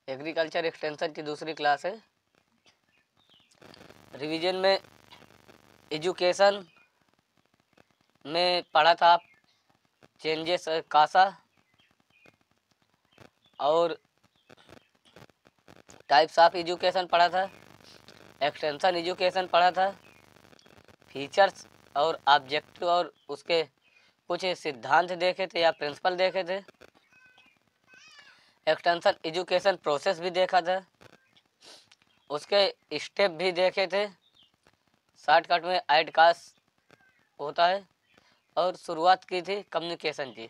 Agriculture extension की दूसरी class है। रिवीजन में एजुकेशन में पढ़ा था आप चेंजेस कासा और टाइप्स ऑफ एजुकेशन पढ़ा था, एक्सटेंशन एजुकेशन पढ़ा था, फीचर्स और ऑब्जेक्टिव और उसके कुछ सिद्धांत देखे थे या प्रिंसिपल देखे थे। एक्सटेंशन एजुकेशन प्रोसेस भी देखा था, उसके स्टेप भी देखे थे, शॉर्टकट में आइडकास्ट होता है, और शुरुआत की थी कम्युनिकेशन की।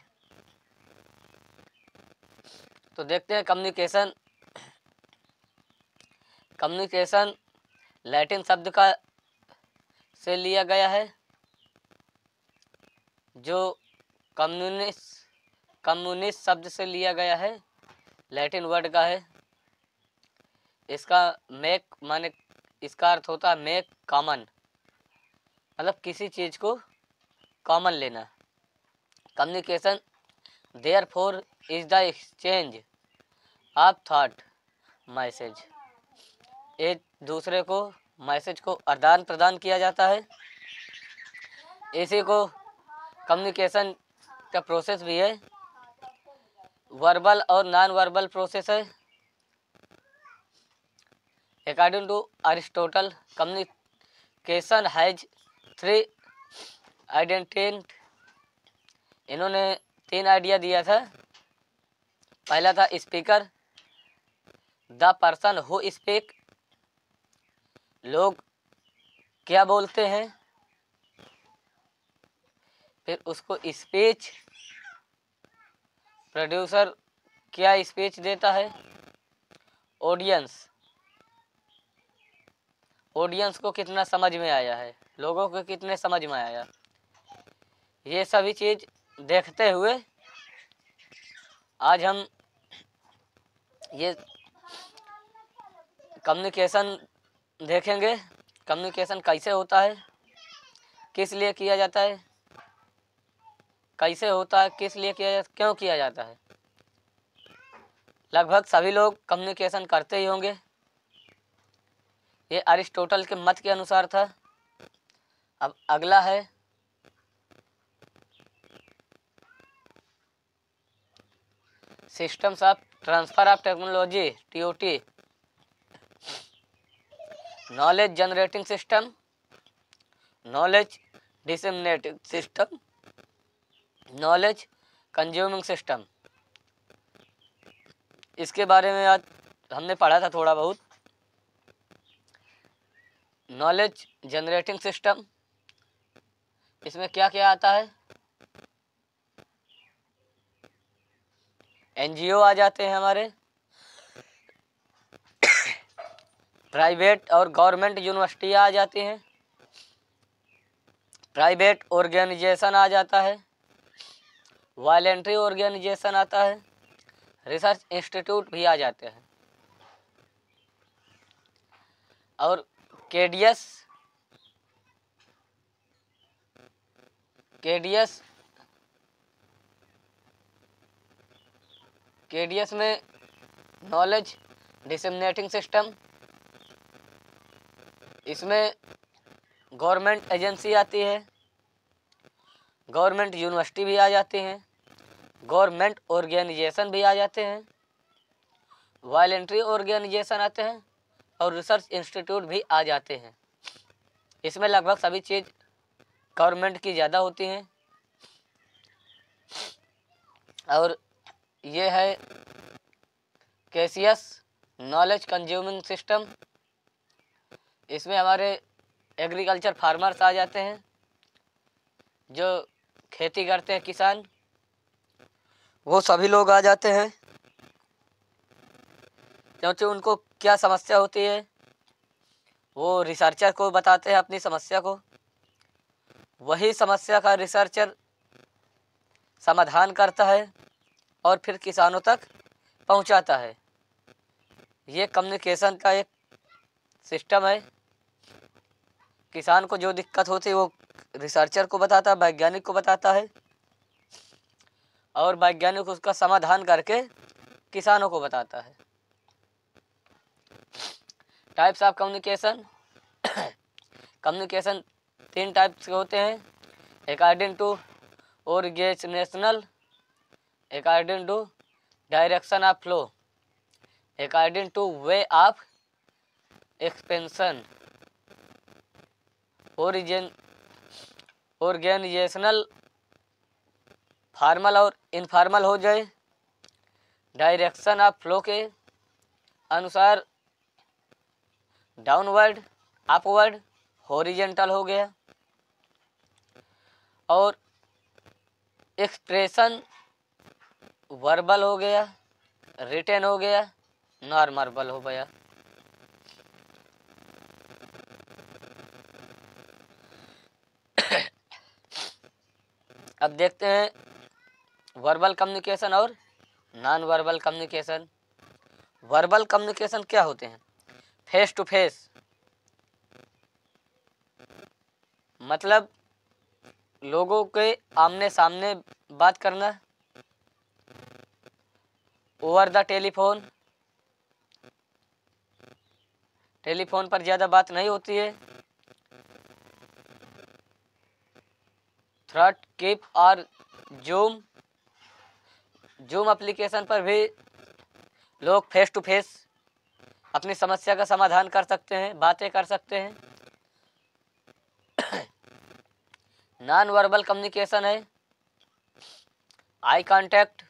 तो देखते हैं कम्युनिकेशन। कम्युनिकेशन लैटिन शब्द का से लिया गया है जो कम्युनिस्ट शब्द से लिया गया है, लैटिन वर्ड का है। इसका मेक माने इसका अर्थ होता है मेक कॉमन, मतलब किसी चीज को कॉमन लेना। Communication therefore is the exchange of thought message, एक दूसरे को मैसेज को आदान प्रदान किया जाता है। इसी को कम्युनिकेशन का प्रोसेस भी है। वर्बल और नॉन वर्बल प्रोसेस है। According to Aristotle, communication has 3 identity. इन्होंने 3 आइडिया दिया था। पहला था speaker, the person who speak, लोग क्या बोलते हैं। फिर उसको स्पीच, प्रोड्यूसर क्या स्पीच देता है। ऑडियंस, ऑडियंस को कितना समझ में आया है, लोगों को कितने समझ में आया। ये सभी चीज देखते हुए आज हम ये कम्युनिकेशन देखेंगे। कम्युनिकेशन कैसे होता है, किस लिए किया जाता है, कैसे होता है, किस लिए किया जाता, क्यों किया जाता है। लगभग सभी लोग कम्युनिकेशन करते ही होंगे। ये अरिस्टोटल के मत के अनुसार था। अब अगला है systems of transfer of technology, TOT. Knowledge generating system, knowledge disseminating system, knowledge consuming system. इसके बारे में आज हमने पढ़ा था थोड़ा बहुत। नॉलेज जनरेटिंग सिस्टम, इसमें क्या क्या आता है। एनजीओ आ जाते हैं हमारे, प्राइवेट और गवर्नमेंट यूनिवर्सिटियाँ आ जाती हैं, प्राइवेट ऑर्गेनाइजेशन आ जाता है, वॉलंटरी ऑर्गेनाइजेशन आता है, रिसर्च इंस्टीट्यूट भी आ जाते हैं। और केडीएस में नॉलेज डिसेमिनेटिंग सिस्टम, इसमें गवर्नमेंट एजेंसी आती है, गवर्नमेंट यूनिवर्सिटी भी आ जाती हैं, गवर्नमेंट ऑर्गेनाइजेशन भी आ जाते हैं, वॉलंटरी ऑर्गेनाइजेशन आते हैं, और रिसर्च इंस्टीट्यूट भी आ जाते हैं। इसमें लगभग सभी चीज़ गवर्नमेंट की ज़्यादा होती हैं। और ये है केसीएस, नॉलेज कंज्यूमिंग सिस्टम। इसमें हमारे एग्रीकल्चर फार्मर्स आ जाते हैं, जो खेती करते हैं, किसान, वो सभी लोग आ जाते हैं। क्योंकि उनको क्या समस्या होती है वो रिसर्चर को बताते हैं अपनी समस्या को, वही समस्या का रिसर्चर समाधान करता है और फिर किसानों तक पहुंचाता है। ये कम्युनिकेशन का एक सिस्टम है। किसान को जो दिक्कत होती है वो रिसर्चर को बताता है, वैज्ञानिक को बताता है, और वैज्ञानिक उसका समाधान करके किसानों को बताता है। Types of communication. Communication 3 types के होते हैं, according to originational, according to direction of flow, according to way of expansion. Organisational formal और इनफॉर्मल हो जाए, डायरेक्शन ऑफ फ्लो के अनुसार डाउनवर्ड, अपवर्ड, हॉरिजेंटल हो गया, और एक्सप्रेशन वर्बल हो गया, रिटन हो गया, नॉन-वर्बल हो गया। अब देखते हैं वर्बल कम्युनिकेशन और non verbal communication. Verbal communication क्या होते हैं? फेस टू फेस, मतलब लोगों के आमने सामने बात करना, ओवर द टेलीफोन, टेलीफोन पर ज़्यादा बात नहीं होती है, थ्रेड, कीप और जूम, जूम एप्लीकेशन पर भी लोग फेस टू फेस अपनी समस्या का समाधान कर सकते हैं, बातें कर सकते हैं। नॉन वर्बल कम्युनिकेशन है eye contact,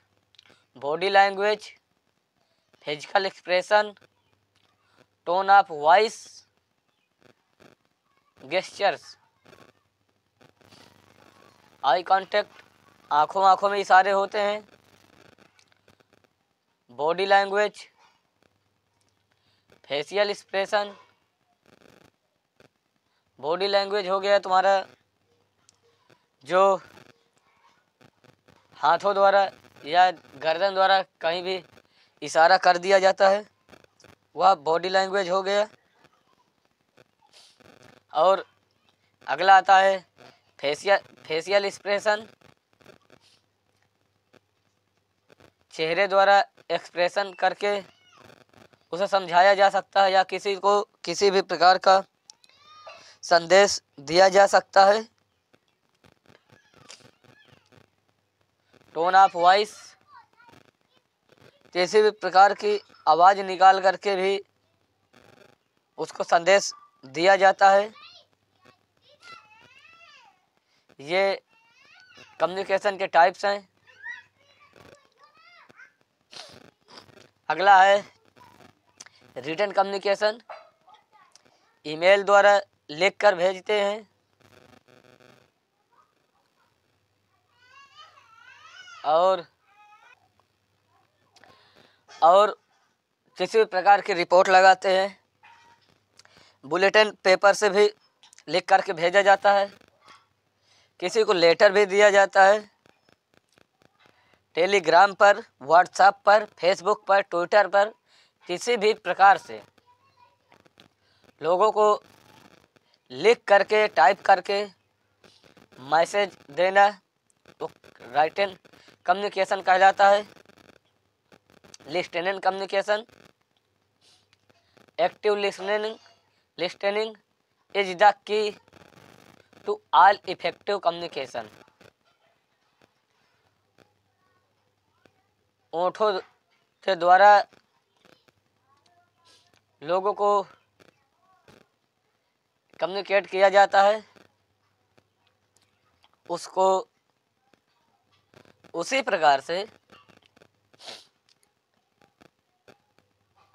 body language, physical expression, tone of voice, gestures. Eye contact आंखों में इशारे होते हैं, body language, facial expression, body language हो गया तुम्हारा जो हाथों द्वारा या गर्दन द्वारा कहीं भी इशारा कर दिया जाता है, वह बॉडी लैंग्वेज हो गया। और अगला आता है फेशियल एक्सप्रेशन, चेहरे द्वारा एक्सप्रेशन करके उसे समझाया जा सकता है या किसी को किसी भी प्रकार का संदेश दिया जा सकता है। टोन ऑफ वॉइस, किसी भी प्रकार की आवाज़ निकाल करके भी उसको संदेश दिया जाता है। ये कम्युनिकेशन के टाइप्स हैं। अगला है रिटन कम्युनिकेशन, ईमेल द्वारा लिख कर भेजते हैं, और किसी भी प्रकार की रिपोर्ट लगाते हैं, बुलेटिन पेपर से भी लिख करके भेजा जाता है, किसी को लेटर भी दिया जाता है, टेलीग्राम पर, व्हाट्सएप पर, फेसबुक पर, ट्विटर पर, किसी भी प्रकार से लोगों को लिख करके टाइप करके मैसेज देना वो राइटन कम्युनिकेशन कहलाता है। Listening communication, active listening is the key to all effective communication. ओठों के द्वारा लोगों को कम्युनिकेट किया जाता है, उसको उसी प्रकार से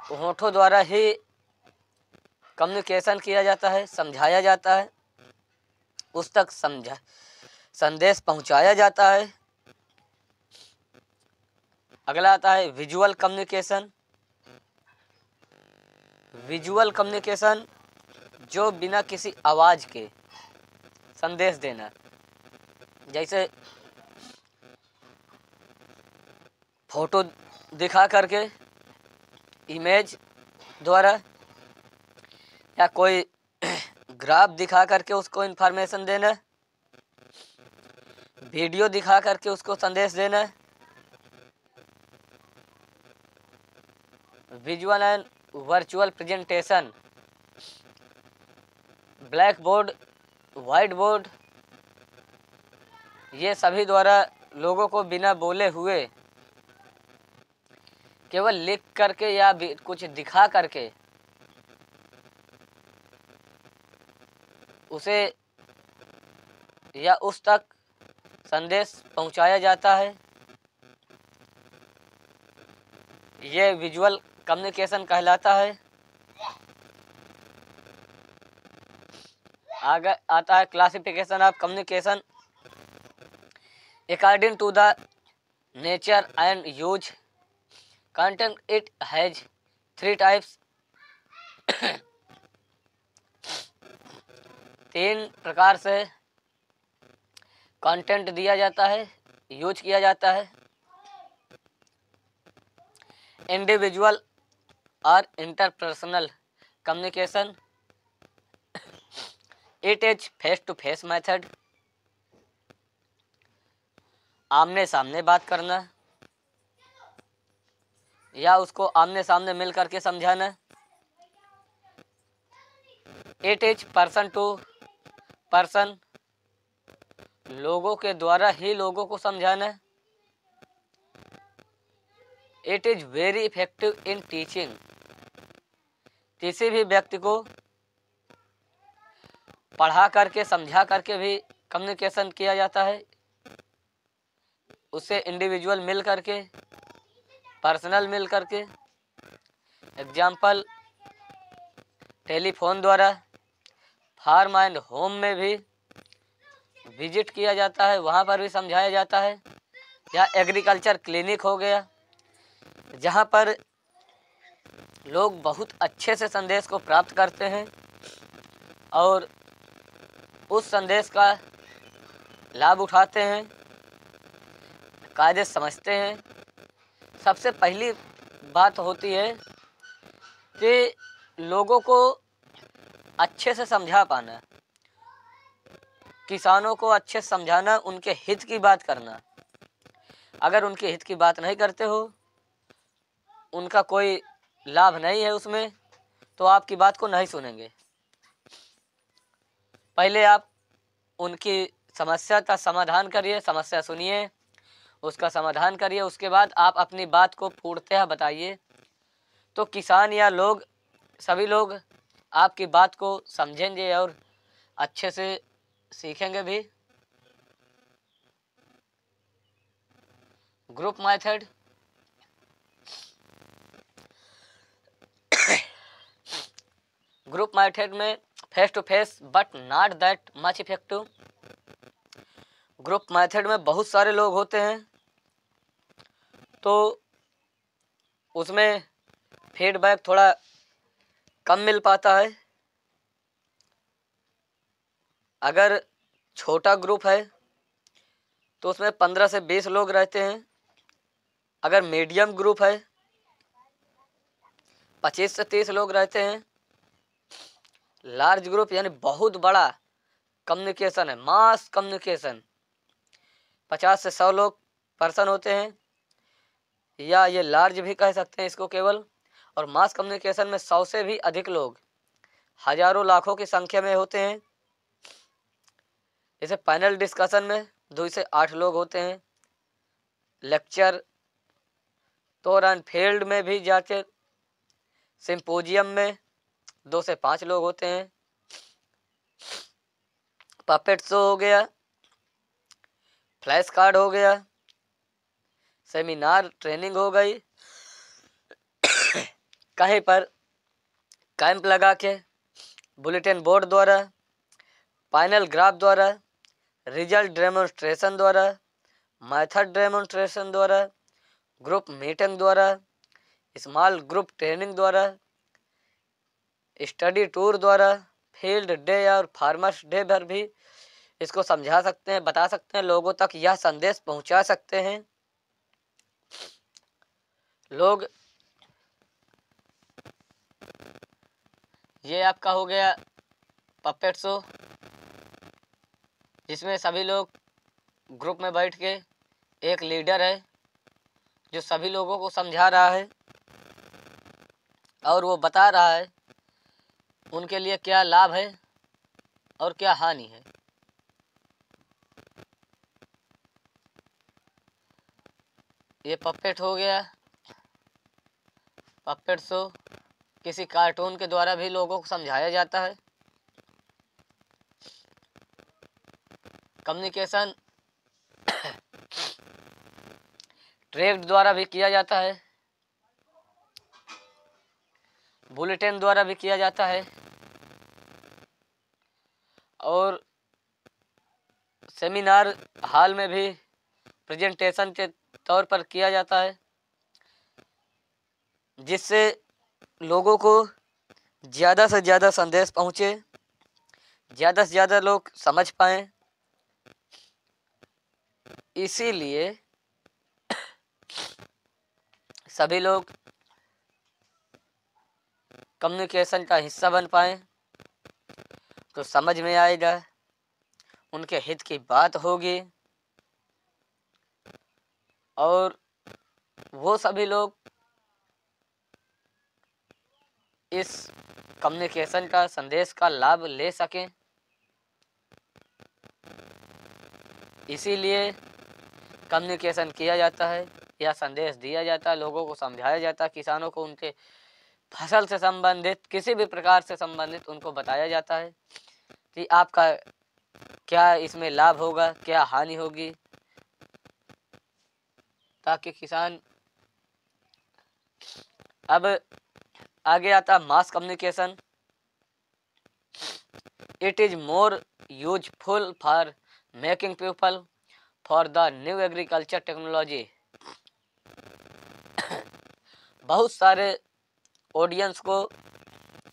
होठों द्वारा ही कम्युनिकेशन किया जाता है, समझाया जाता है, उस तक संदेश पहुंचाया जाता है। अगला आता है विजुअल कम्युनिकेशन। विजुअल कम्युनिकेशन जो बिना किसी आवाज़ के संदेश देना, जैसे फोटो दिखा करके, इमेज द्वारा, या कोई ग्राफ दिखा करके उसको इन्फॉर्मेशन देना, वीडियो दिखा करके उसको संदेश देना। Visual and virtual presentation black board, white board, ये सभी द्वारा लोगों को बिना बोले हुए केवल लिख करके या कुछ दिखा करके उसे या उस तक संदेश पहुंचाया जाता है। ये विजुअल कम्युनिकेशन कहलाता है। आगे आता है classification of communication according to the nature and use content. It has 3 types. 3 प्रकार से कंटेंट दिया जाता है, यूज किया जाता है। इंडिविजुअल और interpersonal communication. It is face to face method, आमने सामने बात करना या उसको आमने सामने मिल करके समझाना। It is person to person, लोगों के द्वारा ही लोगों को समझाना। It is very effective in teaching, किसी भी व्यक्ति को पढ़ा करके समझा करके भी कम्युनिकेशन किया जाता है। उससे इंडिविजुअल मिल करके, पर्सनल मिल करके। एग्जाम्पल टेलीफोन द्वारा, फार्म एंड होम में भी विजिट किया जाता है, वहाँ पर भी समझाया जाता है। या एग्रीकल्चर क्लिनिक हो गया, जहाँ पर लोग बहुत अच्छे से संदेश को प्राप्त करते हैं और उस संदेश का लाभ उठाते हैं, कायदे समझते हैं। सबसे पहली बात होती है कि लोगों को अच्छे से समझा पाना, किसानों को अच्छे से समझाना, उनके हित की बात करना। अगर उनके हित की बात नहीं करते हो, उनका कोई लाभ नहीं है उसमें, तो आपकी बात को नहीं सुनेंगे। पहले आप उनकी समस्या का समाधान करिए, समस्या सुनिए, उसका समाधान करिए, उसके बाद आप अपनी बात को पूर्णतः बताइए। तो किसान या लोग, सभी लोग आपकी बात को समझेंगे और अच्छे से सीखेंगे भी। ग्रुप मेथड, ग्रुप मेथड में face to face but not that much effective. Group method में बहुत सारे लोग होते हैं, तो उसमें फीडबैक थोड़ा कम मिल पाता है। अगर छोटा ग्रुप है तो उसमें 15 से 20 लोग रहते हैं। अगर मीडियम ग्रुप है 25 से 30 लोग रहते हैं। लार्ज ग्रुप यानी बहुत बड़ा कम्युनिकेशन है, मास कम्युनिकेशन, 50 से 100 लोग पर्सन होते हैं, या ये लार्ज भी कह सकते हैं इसको केवल। और मास कम्युनिकेशन में 100 से भी अधिक लोग, हजारों लाखों की संख्या में होते हैं। जैसे पैनल डिस्कशन में 2 से 8 लोग होते हैं। लेक्चर टूर एंड फील्ड में भी जाके सिंपोजियम में 2 से 5 लोग होते हैं। पपेट शो हो गया, फ्लैश कार्ड हो गया, सेमिनार ट्रेनिंग हो गई, कहीं पर कैंप लगा के, बुलेटिन बोर्ड द्वारा, पैनल ग्राफ द्वारा, रिजल्ट डेमोन्स्ट्रेशन द्वारा, मेथड डेमोन्स्ट्रेशन द्वारा, ग्रुप मीटिंग द्वारा, स्मॉल ग्रुप ट्रेनिंग द्वारा, स्टडी टूर द्वारा, फील्ड डे और फार्मर्स डे पर भी इसको समझा सकते हैं, बता सकते हैं, लोगों तक यह संदेश पहुंचा सकते हैं। लोग, ये आपका हो गया पपेट शो, जिसमें सभी लोग ग्रुप में बैठ के, एक लीडर है जो सभी लोगों को समझा रहा है और वो बता रहा है उनके लिए क्या लाभ है और क्या हानि है। ये पपेट हो गया, पपेट शो किसी कार्टून के द्वारा भी लोगों को समझाया जाता है। कम्युनिकेशन ट्रैक्ट द्वारा भी किया जाता है, बुलेटिन द्वारा भी किया जाता है और सेमिनार हॉल में भी प्रेजेंटेशन के तौर पर किया जाता है, जिससे लोगों को ज़्यादा से ज़्यादा संदेश पहुँचे, ज़्यादा से ज़्यादा लोग समझ पाएँ। इसीलिए सभी लोग कम्युनिकेशन का हिस्सा बन पाएँ तो समझ में आएगा, उनके हित की बात होगी और वो सभी लोग इस कम्युनिकेशन का संदेश का लाभ ले सकें। इसीलिए कम्युनिकेशन किया जाता है या संदेश दिया जाता है, लोगों को समझाया जाता है, किसानों को उनके फसल से संबंधित किसी भी प्रकार से संबंधित उनको बताया जाता है कि आपका क्या इसमें लाभ होगा, क्या हानि होगी, ताकि किसान। अब आगे आता mass communication. It is more useful for making people for the new agriculture technology. बहुत सारे ऑडियंस को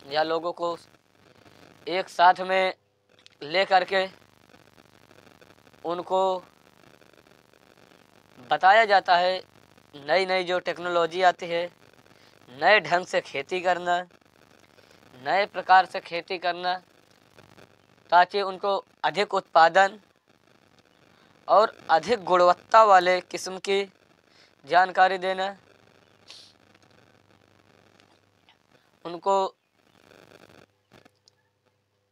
या लोगों को एक साथ में ले करके उनको बताया जाता है नई नई जो टेक्नोलॉजी आती है, नए ढंग से खेती करना, नए प्रकार से खेती करना, ताकि उनको अधिक उत्पादन और अधिक गुणवत्ता वाले किस्म की जानकारी देना। उनको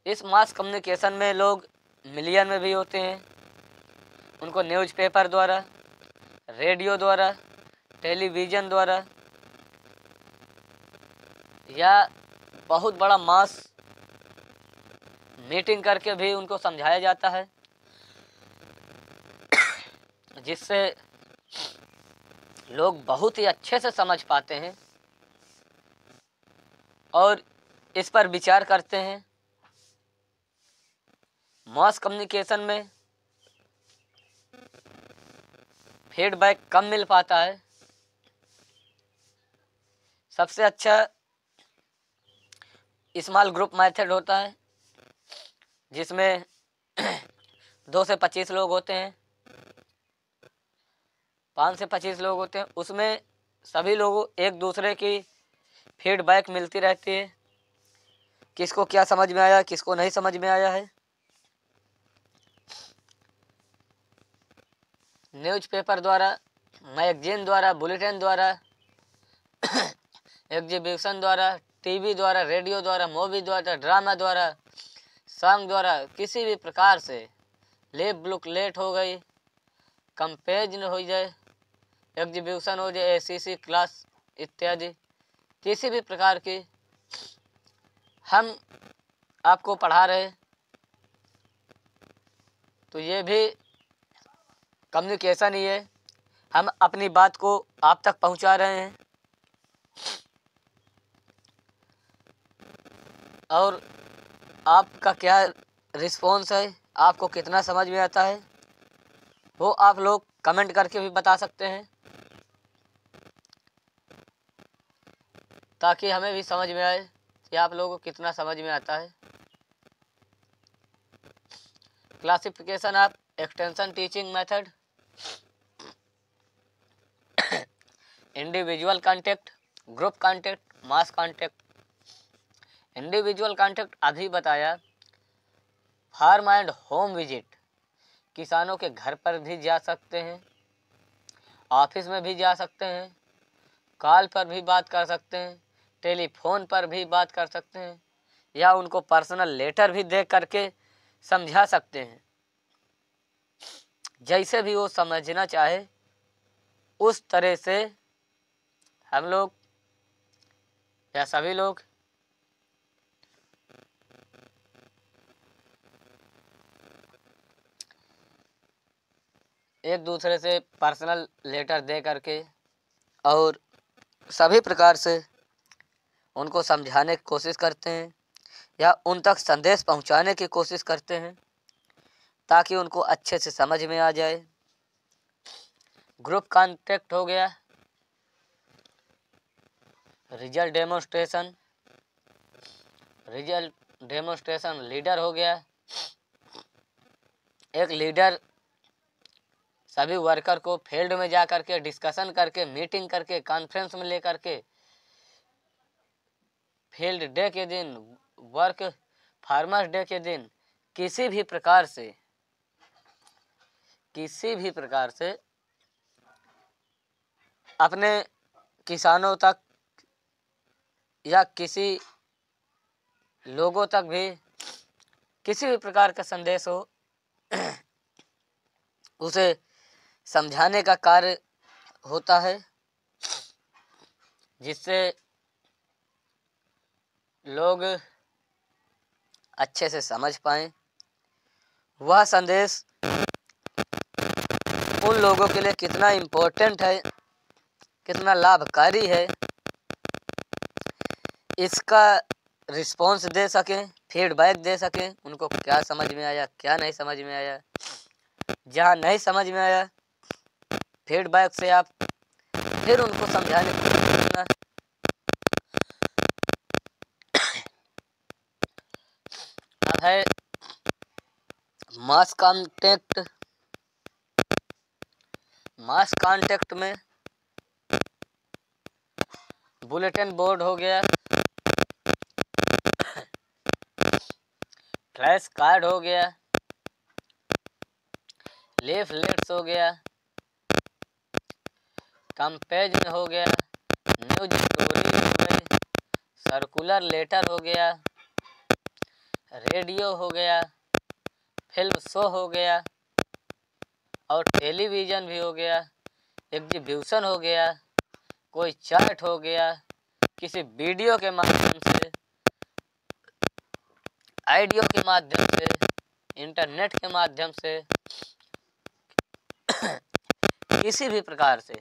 इस मास कम्युनिकेशन में लोग मिलियन में भी होते हैं। उनको न्यूज़पेपर द्वारा, रेडियो द्वारा, टेलीविज़न द्वारा या बहुत बड़ा मास मीटिंग करके भी उनको समझाया जाता है, जिससे लोग बहुत ही अच्छे से समझ पाते हैं और इस पर विचार करते हैं। मास कम्युनिकेशन में फीडबैक कम मिल पाता है। सबसे अच्छा स्मॉल ग्रुप मेथड होता है, जिसमें 2 से 25 लोग होते हैं, 5 से 25 लोग होते हैं। उसमें सभी लोगों एक दूसरे की फीडबैक मिलती रहती है, किसको क्या समझ में आया, किसको नहीं समझ में आया है। न्यूज़पेपर द्वारा, मैगजीन द्वारा, बुलेटिन द्वारा, एग्जीबिशन द्वारा, टीवी द्वारा, रेडियो द्वारा, मूवी द्वारा, ड्रामा द्वारा, सॉन्ग द्वारा, किसी भी प्रकार से लेट बुकलेट हो गई, कंपेजन हो जाए, एग्जीबिशन हो जाए, एसीसी क्लास इत्यादि, किसी भी प्रकार की हम आपको पढ़ा रहे तो ये भी कम्युनिकेशन ही है। हम अपनी बात को आप तक पहुंचा रहे हैं और आपका क्या रिस्पॉन्स है, आपको कितना समझ में आता है, वो आप लोग कमेंट करके भी बता सकते हैं, ताकि हमें भी समझ में आए कि आप लोगों को कितना समझ में आता है। Classification of extension teaching method. Individual contact, group contact, mass contact. Individual contact अभी बताया, फार्म एंड होम विजिट, किसानों के घर पर भी जा सकते हैं, ऑफिस में भी जा सकते हैं, कॉल पर भी बात कर सकते हैं, टेलीफोन पर भी बात कर सकते हैं, या उनको पर्सनल लेटर भी दे करके समझा सकते हैं। जैसे भी वो समझना चाहे उस तरह से हम लोग या सभी लोग एक दूसरे से पर्सनल लेटर दे करके और सभी प्रकार से उनको समझाने की कोशिश करते हैं या उन तक संदेश पहुंचाने की कोशिश करते हैं ताकि उनको अच्छे से समझ में आ जाए। ग्रुप कॉन्टेक्ट हो गया, रिजल्ट डेमोन्स्ट्रेशन लीडर हो गया। एक लीडर सभी वर्कर को फील्ड में जा करके डिस्कशन करके, मीटिंग करके, कॉन्फ्रेंस में ले करके फील्ड डे के दिन, वर्क फार्मर्स डे के दिन किसी भी प्रकार से अपने किसानों तक या किसी लोगों तक भी किसी भी प्रकार का संदेश हो उसे समझाने का कार्य होता है, जिससे लोग अच्छे से समझ पाएं। वह संदेश उन लोगों के लिए कितना इम्पोर्टेंट है, कितना लाभकारी है, इसका रिस्पॉन्स दे सकें, फीडबैक दे सकें। उनको क्या समझ में आया, क्या नहीं समझ में आया। जहाँ नहीं समझ में आया, फीडबैक से आप फिर उनको समझाने की कोशिश करना। अब है मास कांटेक्ट में बुलेटिन बोर्ड हो गया, फ्लैश कार्ड हो गया, लीफलेट्स हो गया, कंपेज हो गया, न्यूज स्टोरी हो गई, सर्कुलर लेटर हो गया, रेडियो हो गया, फिल्म शो हो गया और टेलीविज़न भी हो गया, एग्जीबिशन हो गया, कोई चार्ट हो गया, किसी वीडियो के माध्यम से, ऑडियो के माध्यम से, इंटरनेट के माध्यम से, किसी भी प्रकार से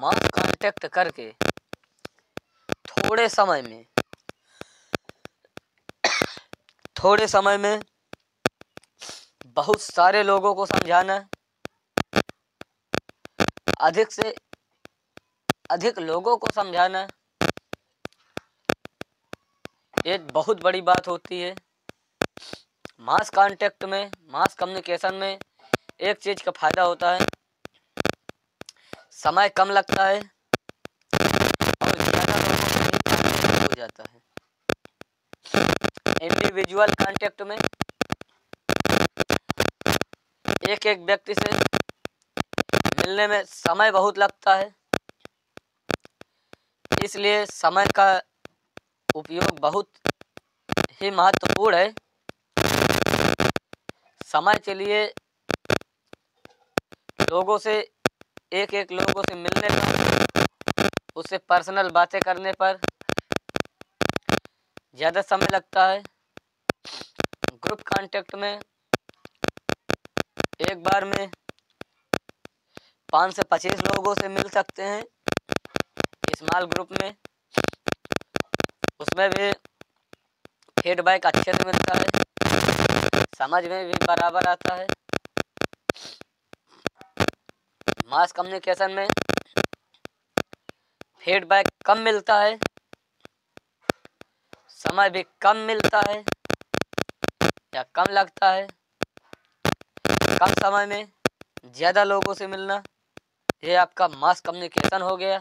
मास कांटेक्ट करके थोड़े समय में बहुत सारे लोगों को समझाना, अधिक से अधिक लोगों को समझाना एक बहुत बड़ी बात होती है। मास कांटेक्ट में, मास कम्युनिकेशन में एक चीज़ का फायदा होता है, समय कम लगता है और ज़्यादा हो जाता है। इंडिविजुअल कांटेक्ट में एक एक व्यक्ति से मिलने में समय बहुत लगता है, इसलिए समय का उपयोग बहुत ही महत्वपूर्ण है। समय के लिए लोगों से एक लोगों से मिलने पर, उससे पर्सनल बातें करने पर ज़्यादा समय लगता है। ग्रुप कांटेक्ट में एक बार में 5 से 25 लोगों से मिल सकते हैं स्मॉल ग्रुप में, उसमें भी फीडबैक अच्छे से मिलता है, समझ में भी बराबर आता है। मास कम्युनिकेशन में फीडबैक कम मिलता है, समय भी कम मिलता है या कम लगता है। कम समय में ज़्यादा लोगों से मिलना, ये आपका मास कम्युनिकेशन हो गया।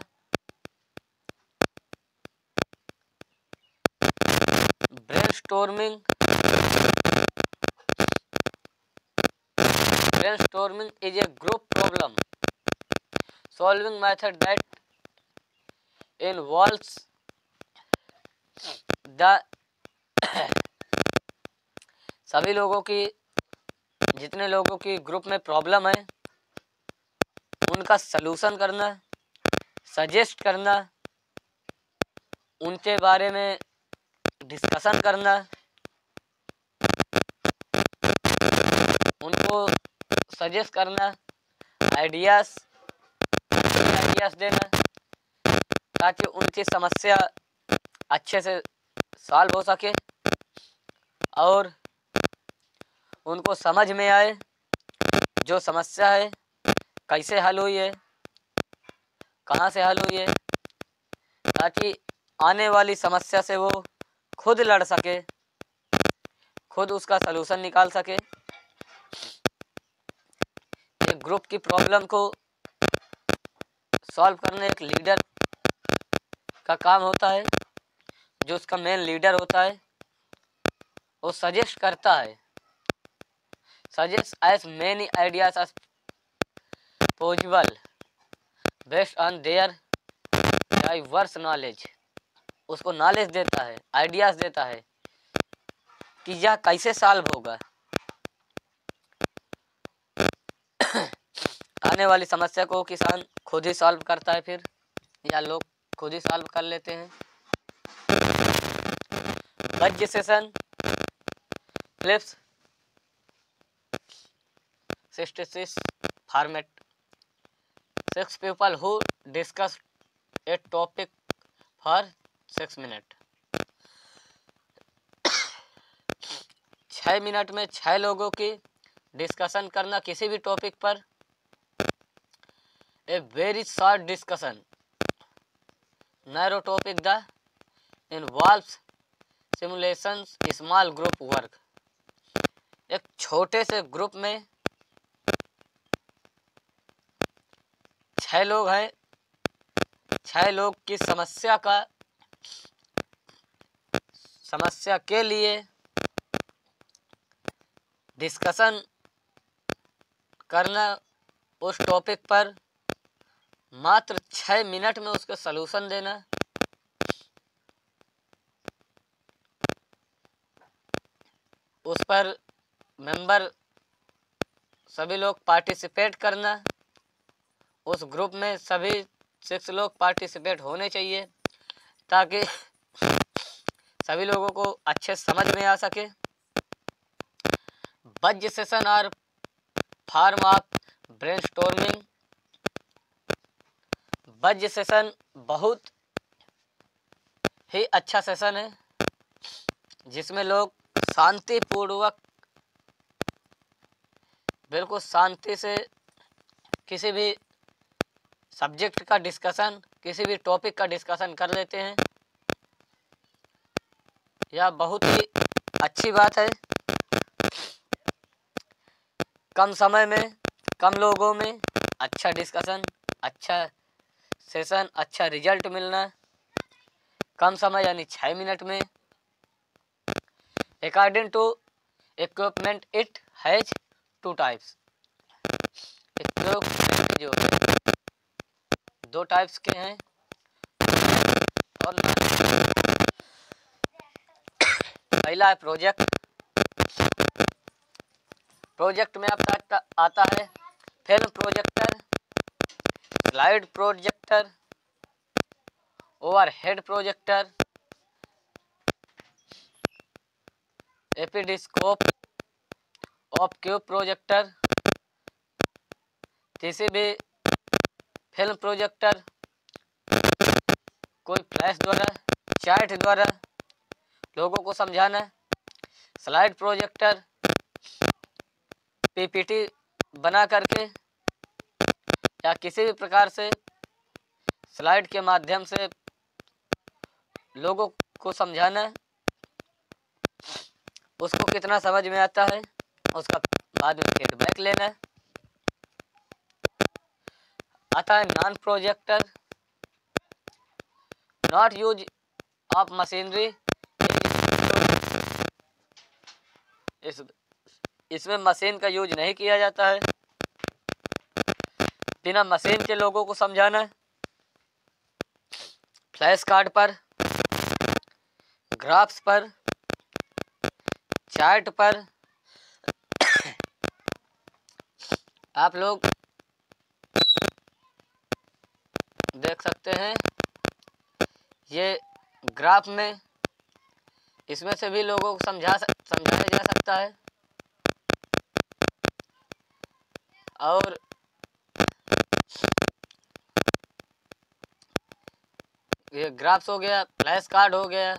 Brainstorming is a group problem solving method that involves the सभी लोगों की, जितने लोगों की ग्रुप में प्रॉब्लम है उनका सलूशन करना, सजेस्ट करना, उनके बारे में डिस्कशन करना, उनको सजेस्ट करना, आइडियाज़ देना, ताकि उनकी समस्या अच्छे से सॉल्व हो सके और उनको समझ में आए जो समस्या है कैसे हल हुई है, कहाँ से हल हुई है, ताकि आने वाली समस्या से वो खुद लड़ सके, खुद उसका सलूशन निकाल सके। एक ग्रुप की प्रॉब्लम को सॉल्व करने एक लीडर का काम होता है, जो उसका मेन लीडर होता है वो सजेस्ट करता है, suggest as many ideas as possible based on their diverse knowledge. उसको नॉलेज देता है, आइडियाज देता है कि यह कैसे सॉल्व होगा, आने वाली समस्या को किसान खुद ही सॉल्व करता है फिर, या लोग खुद ही सॉल्व कर लेते हैं। Buzz session Phillips 66 format, 6 people who discuss a topic for 6 minutes। 6 minute में 6 लोगों की डिस्कशन करना किसी भी टॉपिक पर। A very short discussion narrow topic the involves simulations small group work. एक छोटे से ग्रुप में 6 लोग हैं, 6 लोग की समस्या के लिए डिस्कशन करना, उस टॉपिक पर मात्र 6 मिनट में उसका सलूशन देना। उस पर मेंबर सभी लोग पार्टिसिपेट करना। उस ग्रुप में सभी 6 लोग पार्टिसिपेट होने चाहिए ताकि सभी लोगों को अच्छे समझ में आ सके। बज्ज सेशन और फॉर्म ऑफ ब्रेनस्टॉर्मिंग। बज्ज सेशन बहुत ही अच्छा सेशन है जिसमें लोग शांतिपूर्वक, बिल्कुल शांति से किसी भी सब्जेक्ट का डिस्कशन, किसी भी टॉपिक का डिस्कशन कर लेते हैं। यह बहुत ही अच्छी बात है। कम समय में, कम लोगों में अच्छा डिस्कशन, अच्छा सेशन, अच्छा रिजल्ट मिलना। कम समय यानी 6 मिनट में। According to equipment it has 2 types. Equipment जो 2 टाइप्स के हैं और पहला है प्रोजेक्ट। प्रोजेक्ट में आपका आता है film projector, slide projector, overhead projector, epidiascope, opaque projector. किसी भी फिल्म प्रोजेक्टर कोई फ्लैश द्वारा, चार्ट द्वारा लोगों को समझाना। स्लाइड प्रोजेक्टर पीपीटी बना करके या किसी भी प्रकार से स्लाइड के माध्यम से लोगों को समझाना। उसको कितना समझ में आता है उसका बाद में फीडबैक लेना। आता है non projector, not use of machinery. इसमें मशीन का यूज नहीं किया जाता है। बिना मशीन के लोगों को समझाना। फ्लैश कार्ड पर ग्राफ्स पर, चार्ट पर आप लोग देख सकते हैं। ये ग्राफ में इसमें से भी लोगों को समझाया जा सकता है। और ये ग्राफ्स हो गया, फ्लैश कार्ड हो गया,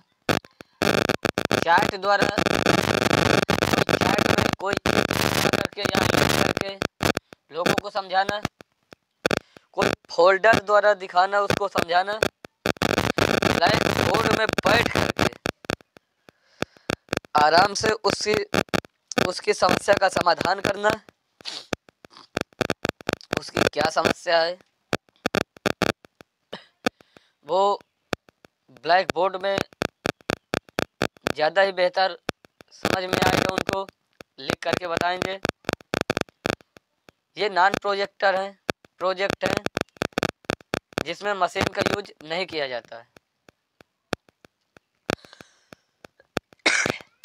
चार्ट द्वारा चार्ट में कोई करके या लिख करके लोगों को समझाना, कोई फोल्डर द्वारा दिखाना, उसको समझाना, ब्लैक बोर्ड में बैठ करके आराम से उसकी समस्या का समाधान करना, उसकी क्या समस्या है वो ब्लैक बोर्ड में ज़्यादा ही बेहतर समझ में आएगा, उनको लिख करके बताएंगे। ये नॉन प्रोजेक्ट है जिसमें मशीन का यूज नहीं किया जाता है।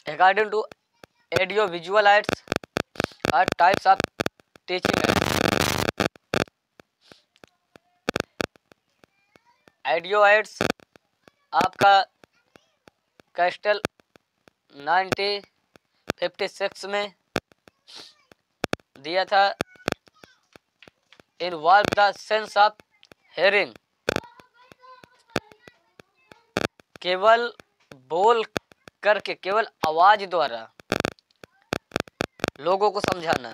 According to audio visual aids are types of teaching aids. Audio aids आपका कैस्टल 1956 में दिया था। Involve the sense of hearing, केवल बोल करके, केवल आवाज द्वारा लोगों को समझाना।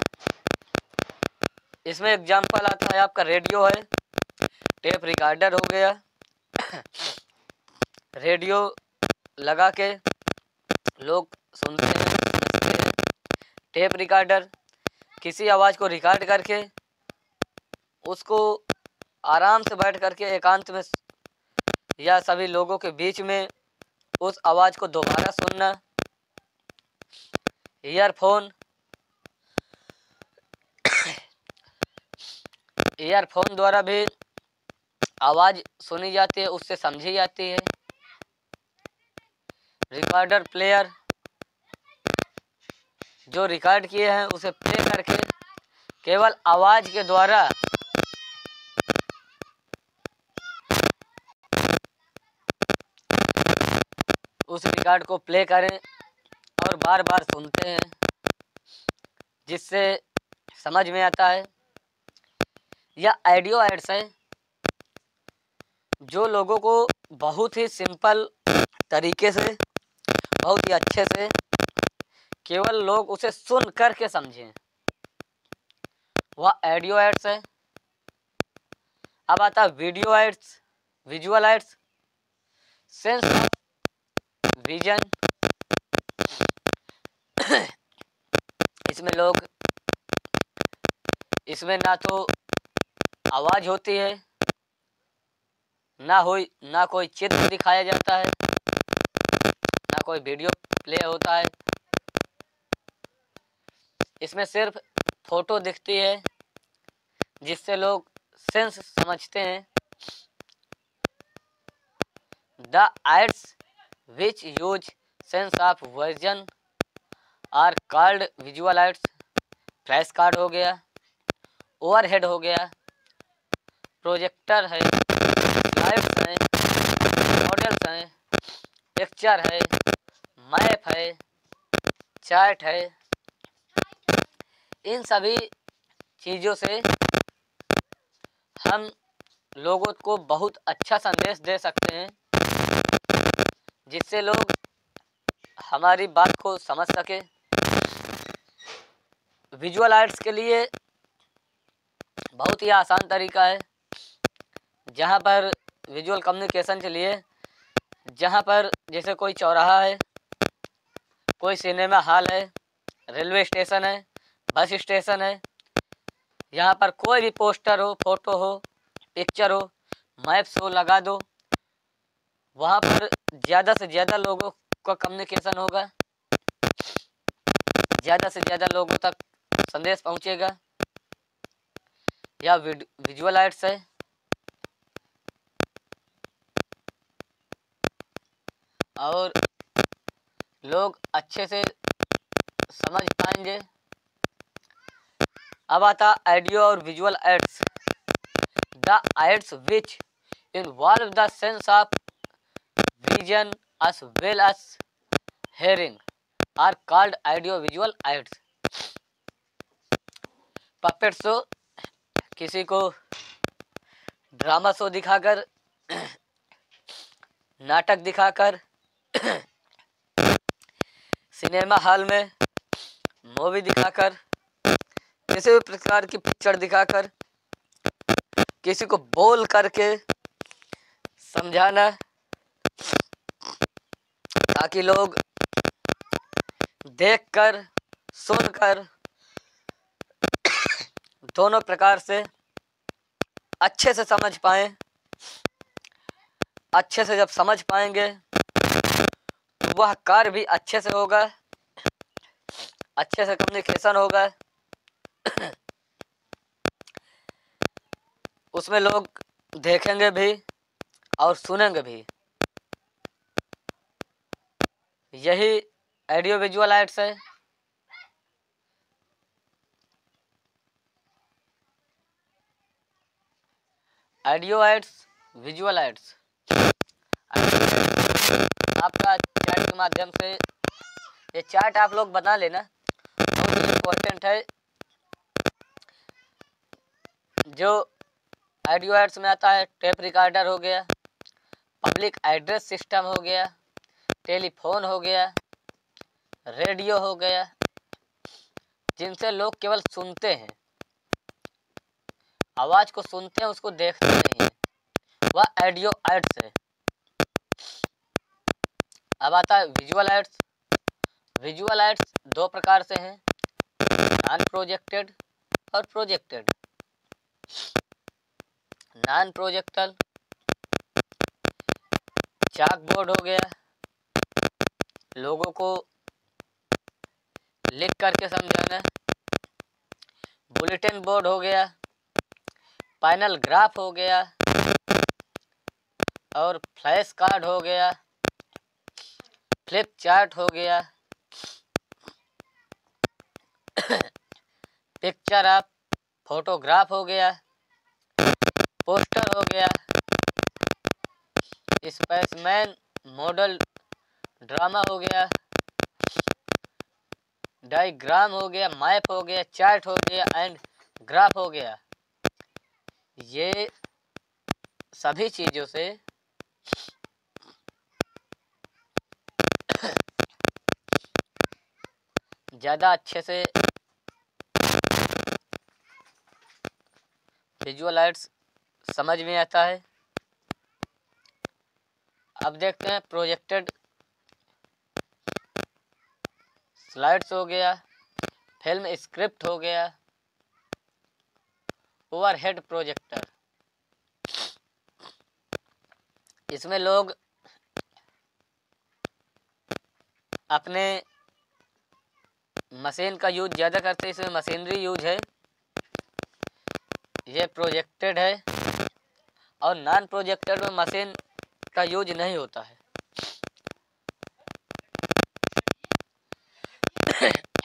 इसमें एग्जाम्पल आता है आपका रेडियो है, टेप रिकॉर्डर हो गया। रेडियो लगा के लोग सुनते हैं, समझते हैं। टेप रिकॉर्डर किसी आवाज़ को रिकॉर्ड करके उसको आराम से बैठ करके एकांत में या सभी लोगों के बीच में उस आवाज़ को दोबारा सुनना। ईयरफोन द्वारा भी आवाज़ सुनी जाती है, उससे समझी जाती है। रिकॉर्डर प्लेयर, जो रिकॉर्ड किए हैं उसे प्ले करके केवल आवाज़ के द्वारा उस रिकॉर्ड को प्ले करें और बार बार सुनते हैं, जिससे समझ में आता है। या ऑडियो एड्स है जो लोगों को बहुत ही सिंपल तरीके से, बहुत ही अच्छे से, केवल लोग उसे सुन करके समझें, वह ऑडियो एड्स है। अब आता है video aids, visual aids, sense of vision. इसमें ना तो आवाज होती है, ना कोई चित्र दिखाया जाता है, ना कोई वीडियो प्ले होता है। इसमें सिर्फ फोटो दिखती है जिससे लोग सेंस समझते हैं। The aids which use sense of vision are called visual aids. Flash card हो गया, ओवरहेड हो गया, प्रोजेक्टर है, लाइट्स हैं, मॉडल्स हैं, पिक्चर है, मैप है, चार्ट है। इन सभी चीज़ों से हम लोगों को बहुत अच्छा संदेश दे सकते हैं, जिससे लोग हमारी बात को समझ सके। विजुअल आर्ट्स के लिए बहुत ही आसान तरीका है, जहाँ पर विजुअल कम्युनिकेशन के लिए, जहाँ पर जैसे कोई चौराहा है, कोई सिनेमा हॉल है, रेलवे स्टेशन है, बस स्टेशन है, यहाँ पर कोई भी पोस्टर हो, फोटो हो, पिक्चर हो, मैप्स हो, लगा दो। वहाँ पर ज़्यादा से ज़्यादा लोगों का कम्युनिकेशन होगा, ज़्यादा से ज़्यादा लोगों तक संदेश पहुँचेगा। या विजुअल आर्ट्स है। और लोग अच्छे से समझ पाएंगे। अब आता ऑडियो और visual aids. The aids which involve the sense of vision as well as hearing are called audio visual aids. Puppet show, किसी को ड्रामा शो दिखाकर, नाटक दिखाकर, सिनेमा हॉल में मूवी दिखाकर, किसी भी प्रकार की पिक्चर दिखाकर, किसी को बोल करके समझाना ताकि लोग देखकर, सुनकर दोनों प्रकार से अच्छे से समझ पाएं। अच्छे से जब समझ पाएंगे तो वह कार्य भी अच्छे से होगा, अच्छे से कम्युनिकेशन होगा, उसमें लोग देखेंगे भी और सुनेंगे भी। यही ऑडियो विजुअल आर्ट्स है। ऑडियो आर्ट्स, विजुअल आर्ट्स आपका चैट के माध्यम से, ये चार्ट आप लोग बना लेना, बहुत इम्पोर्टेंट है। जो ऑडियो आर्ट्स में आता है, टेप रिकॉर्डर हो गया, पब्लिक एड्रेस सिस्टम हो गया, टेलीफोन हो गया, रेडियो हो गया, जिनसे लोग केवल सुनते हैं, आवाज को सुनते हैं, उसको देखते नहीं हैं, वह ऑडियो आर्ट्स है। अब आता है विजुअल आर्ट्स। विजुअल आर्ट्स दो प्रकार से हैं, नॉन प्रोजेक्टेड और प्रोजेक्टेड। नॉन प्रोजेक्टल चाक बोर्ड हो गया, लोगों को लिख करके समझाना। बुलेटिन बोर्ड हो गया, पैनल ग्राफ हो गया, और फ्लैश कार्ड हो गया, फ्लिप चार्ट हो गया, पिक्चर ऑफ फोटोग्राफ हो गया, पोस्टर हो गया, स्पेसमैन मॉडल ड्रामा हो गया, डायग्राम हो गया, मैप हो गया, चार्ट हो गया एंड ग्राफ हो गया। ये सभी चीज़ों से ज़्यादा अच्छे से विजुअल आर्ट्स समझ में आता है। अब देखते हैं प्रोजेक्टेड स्लाइड्स हो गया, फिल्म स्क्रिप्ट हो गया, ओवरहेड प्रोजेक्टर। इसमें लोग अपने मशीन का यूज ज़्यादा करते हैं, इसमें मशीनरी यूज है, ये प्रोजेक्टेड है। और नॉन प्रोजेक्टेड में मशीन का यूज नहीं होता है।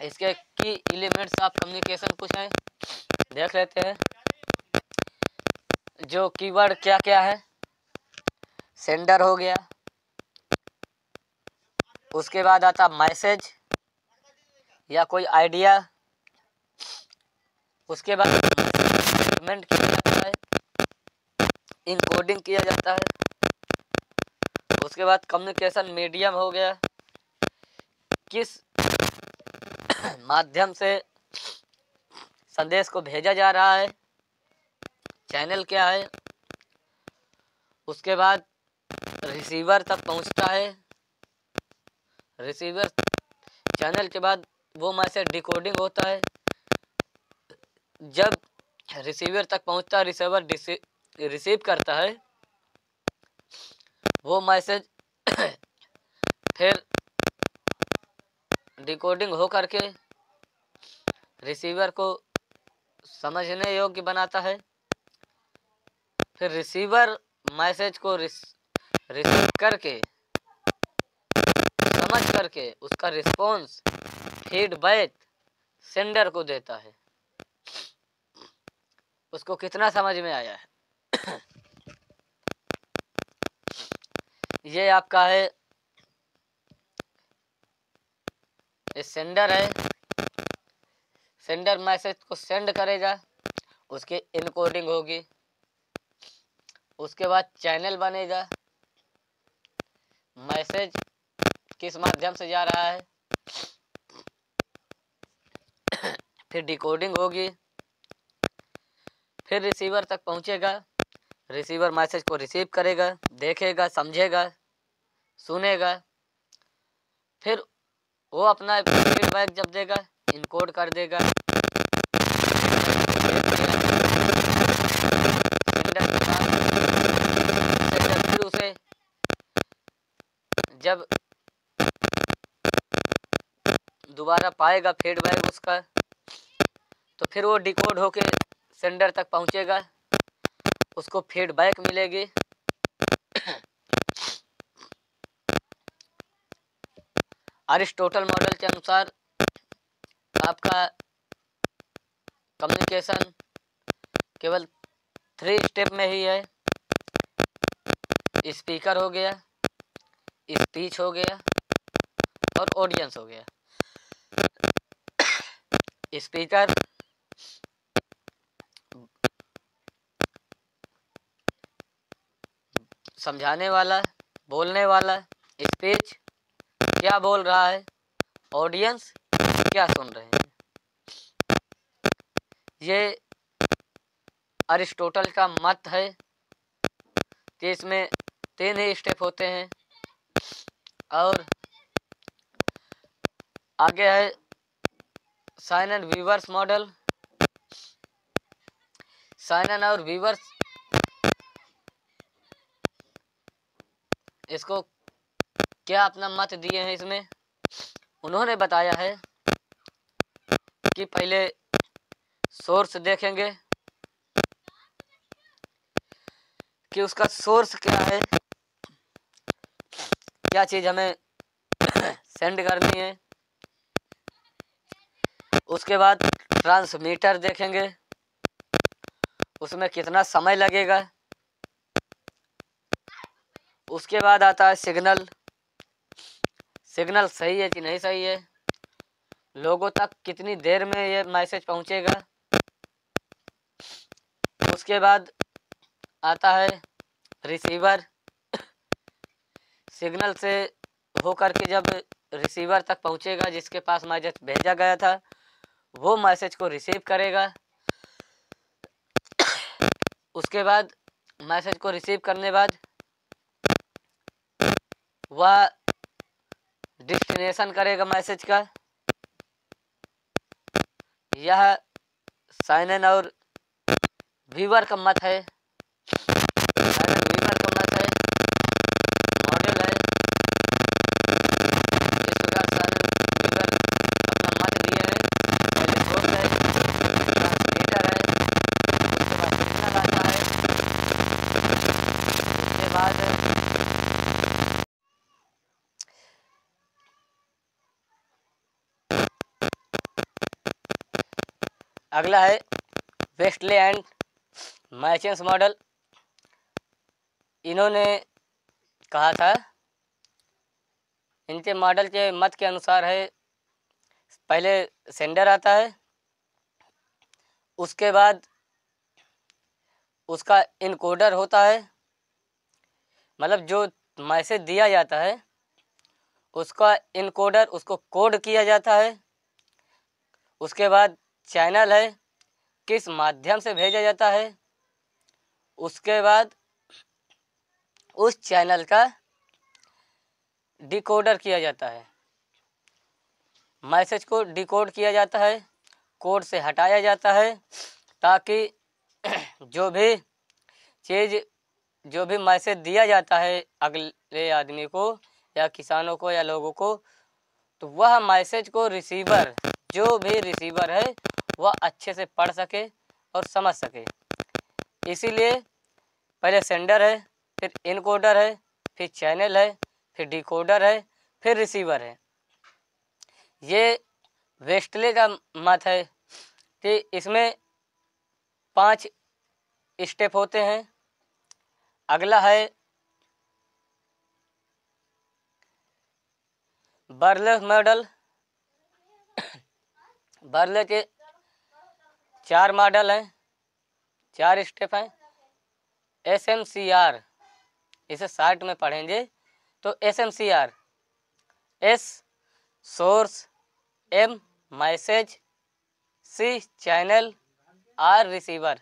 इसके की एलिमेंट्स ऑफ कम्युनिकेशन कुछ हैं, देख लेते हैं। जो कीवर्ड क्या क्या है, सेंडर हो गया, उसके बाद आता मैसेज या कोई आइडिया, उसके बाद सेगमेंट किया जाता है, इनकोडिंग किया जाता है, उसके बाद कम्युनिकेशन मीडियम हो गया, किस माध्यम से संदेश को भेजा जा रहा है, चैनल क्या है, उसके बाद रिसीवर तक पहुंचता है, रिसीवर चैनल के बाद वो मैसेज डिकोडिंग होता है, जब रिसीवर तक पहुंचता है, रिसीवर रिसीव करता है वो मैसेज, फिर डिकोडिंग हो करके रिसीवर को समझने योग्य बनाता है, फिर रिसीवर मैसेज को रिसीव करके समझ करके उसका रिस्पॉन्स फीडबैक सेंडर को देता है। उसको कितना समझ में आया है? ये आपका है, ये सेंडर है। सेंडर मैसेज को सेंड करेगा, उसकी इनकोडिंग होगी, उसके बाद चैनल बनेगा, मैसेज किस माध्यम से जा रहा है, फिर डिकोडिंग होगी, फिर रिसीवर तक पहुंचेगा। रिसीवर मैसेज को रिसीव करेगा, देखेगा, समझेगा, सुनेगा, फिर वो अपना फीडबैक जब देगा इनकोड कर देगा। सेंडर फिर उसे जब दोबारा पाएगा फीडबैक उसका, तो फिर वो डिकोड होके सेंडर तक पहुंचेगा, उसको फीडबैक मिलेगी। अरिस्टोटल मॉडल के अनुसार आपका कम्युनिकेशन केवल 3 स्टेप में ही है। स्पीकर हो गया, स्पीच हो गया और ऑडियंस हो गया। स्पीकर समझाने वाला, बोलने वाला, स्पीच क्या बोल रहा है, ऑडियंस क्या सुन रहे हैं। ये अरिस्टोटल का मत है कि इसमें 3 ही स्टेप होते हैं। और आगे है साइनन वीवर्स मॉडल। साइनन और वीवर्स इसको क्या अपना मत दिए हैं इसमें। उन्होंने बताया है कि पहले सोर्स देखेंगे कि उसका सोर्स क्या है, क्या चीज़ हमें सेंड करनी है। उसके बाद ट्रांसमीटर देखेंगे, उसमें कितना समय लगेगा। उसके बाद आता है सिग्नल। सिग्नल सही है कि नहीं सही है, लोगों तक कितनी देर में ये मैसेज पहुंचेगा। उसके बाद आता है रिसीवर। सिग्नल से होकर के जब रिसीवर तक पहुंचेगा, जिसके पास मैसेज भेजा गया था, वो मैसेज को रिसीव करेगा। उसके बाद मैसेज को रिसीव करने बाद वह डिस्टिनेशन करेगा मैसेज का। यह साइनन और वीवर का मत है। साइनन वीवर का मत है, मॉडल है। इस प्रकार साइनन वीवर अपना मत दिए हैं। पहले सोर्स है, ट्रांसमीटर है, उसके बाद सिग्नल आता है, उसके बाद अगला है वेस्टले एंड मैचेंस मॉडल। इन्होंने कहा था, इनके मॉडल के मत के अनुसार है, पहले सेंडर आता है, उसके बाद उसका इनकोडर होता है, मतलब जो मैसेज दिया जाता है उसका इनकोडर, उसको कोड किया जाता है। उसके बाद चैनल है, किस माध्यम से भेजा जाता है। उसके बाद उस चैनल का डिकोडर किया जाता है, मैसेज को डिकोड किया जाता है, कोड से हटाया जाता है, ताकि जो भी चीज़, जो भी मैसेज दिया जाता है अगले आदमी को या किसानों को या लोगों को, तो वह मैसेज को रिसीवर, जो भी रिसीवर है, वह अच्छे से पढ़ सके और समझ सके। इसीलिए पहले सेंडर है, फिर इनकोडर है, फिर चैनल है, फिर डिकोडर है, फिर रिसीवर है। ये वेस्टले का मत है कि इसमें 5 स्टेप होते हैं। अगला है बर्ले मॉडल। बर्ले के 4 मॉडल हैं, 4 स्टेप हैं। SMCR, इसे शार्ट में पढ़ेंगे तो SMCR, S source, M message, C channel, R receiver.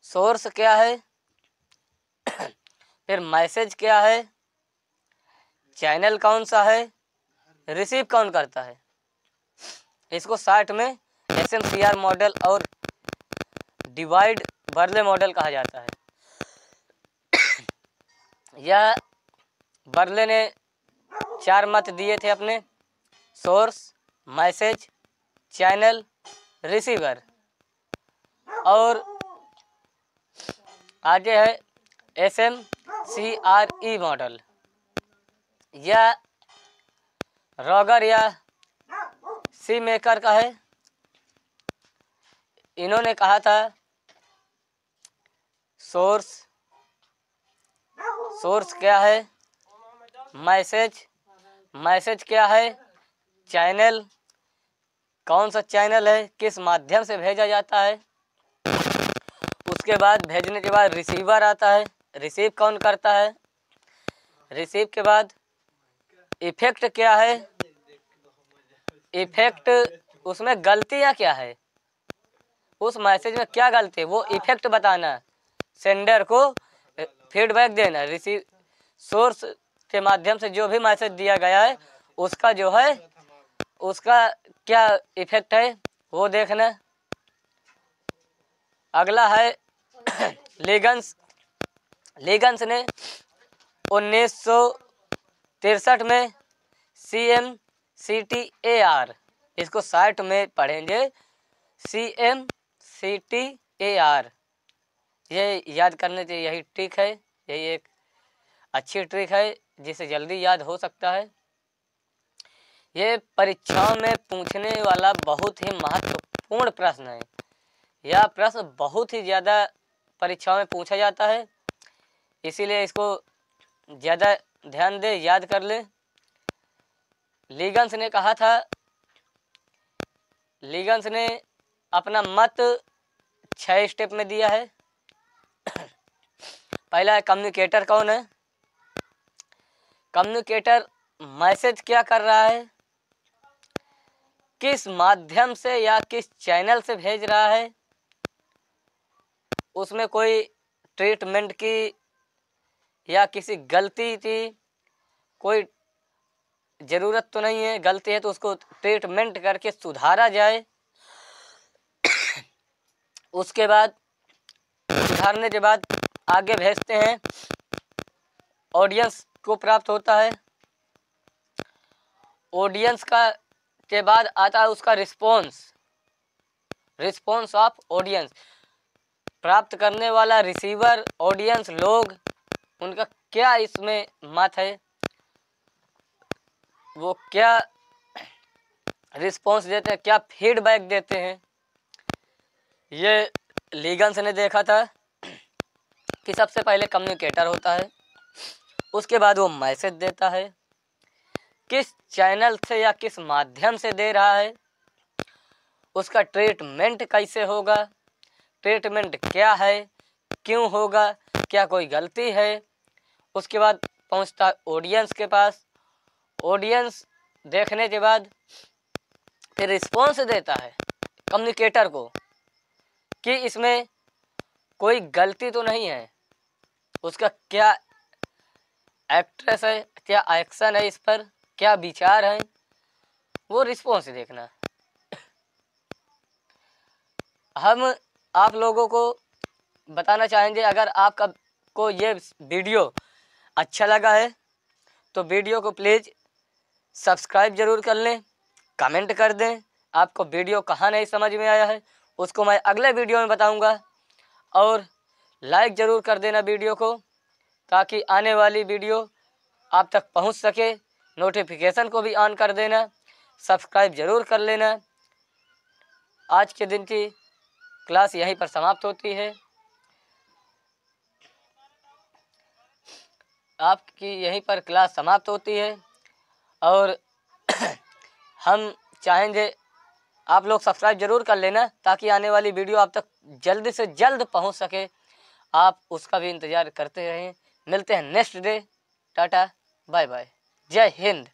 Source क्या है, फिर मैसेज क्या है, चैनल कौन सा है, रिसीव कौन करता है। इसको शार्ट में SMCR मॉडल और डिवाइड बर्ले मॉडल कहा जाता है। यह बर्ले ने 4 मत दिए थे अपने, सोर्स, मैसेज, चैनल, रिसीवर। और आगे है SMCRE मॉडल। यह रॉगर या सी मेकर का है। इन्होंने कहा था सोर्स क्या है, मैसेज क्या है, चैनल कौन सा चैनल है, किस माध्यम से भेजा जाता है। उसके बाद भेजने के बाद रिसीवर आता है, रिसीव कौन करता है। रिसीव के बाद इफेक्ट क्या है, इफेक्ट उसमें गलतियाँ क्या है, उस मैसेज में क्या गलती है वो इफेक्ट बताना, सेंडर को फीडबैक देना। रिसीव सोर्स के माध्यम से जो भी मैसेज दिया गया है उसका जो है उसका क्या इफेक्ट है वो देखना। अगला है लीगन्स ने 1963 में CMCTAR, इसको शार्ट में पढ़ेंगे CMCTAR। ये याद करने से यही ट्रिक है, यही एक अच्छी ट्रिक है जिसे जल्दी याद हो सकता है। ये परीक्षाओं में पूछने वाला बहुत ही महत्वपूर्ण प्रश्न है। यह प्रश्न बहुत ही ज़्यादा परीक्षाओं में पूछा जाता है, इसीलिए इसको ज़्यादा ध्यान दे, याद कर ले। लीगन्स ने कहा था, लीगन्स ने अपना मत 6 स्टेप में दिया है। पहला है कम्युनिकेटर कौन है। कम्युनिकेटर मैसेज क्या कर रहा है, किस माध्यम से या किस चैनल से भेज रहा है, उसमें कोई ट्रीटमेंट की या किसी गलती की कोई ज़रूरत तो नहीं है, गलती है तो उसको ट्रीटमेंट करके सुधारा जाए। उसके बाद सुधारने के बाद आगे भेजते हैं, ऑडियंस को प्राप्त होता है। ऑडियंस का के बाद आता है उसका रिस्पॉन्स ऑफ ऑडियंस। प्राप्त करने वाला रिसीवर, ऑडियंस लोग, उनका क्या इसमें मत है, वो क्या रिस्पॉन्स देते हैं, क्या फीडबैक देते हैं। ये लीगन्स ने देखा था कि सबसे पहले कम्युनिकेटर होता है, उसके बाद वो मैसेज देता है, किस चैनल से या किस माध्यम से दे रहा है, उसका ट्रीटमेंट कैसे होगा, ट्रीटमेंट क्या है, क्यों होगा, क्या कोई गलती है। उसके बाद पहुंचता ऑडियंस के पास, ऑडियंस देखने के बाद फिर रिस्पॉन्स देता है कम्युनिकेटर को कि इसमें कोई गलती तो नहीं है, उसका क्या एक्ट्रेस है, क्या एक्शन है, इस पर क्या विचार है, वो रिस्पॉन्स देखना। हम आप लोगों को बताना चाहेंगे, अगर आपका को ये वीडियो अच्छा लगा है तो वीडियो को प्लीज़ सब्सक्राइब ज़रूर कर लें, कमेंट कर दें आपको वीडियो कहाँ नहीं समझ में आया है, उसको मैं अगले वीडियो में बताऊंगा। और लाइक ज़रूर कर देना वीडियो को, ताकि आने वाली वीडियो आप तक पहुंच सके। नोटिफिकेशन को भी ऑन कर देना, सब्सक्राइब जरूर कर लेना। आज के दिन की क्लास यहीं पर समाप्त होती है। आपकी यहीं पर क्लास समाप्त होती है और हम चाहेंगे आप लोग सब्सक्राइब जरूर कर लेना ताकि आने वाली वीडियो आप तक जल्द से जल्द पहुंच सके। आप उसका भी इंतज़ार करते रहें। मिलते हैं next day. Tata bye bye, जय हिंद।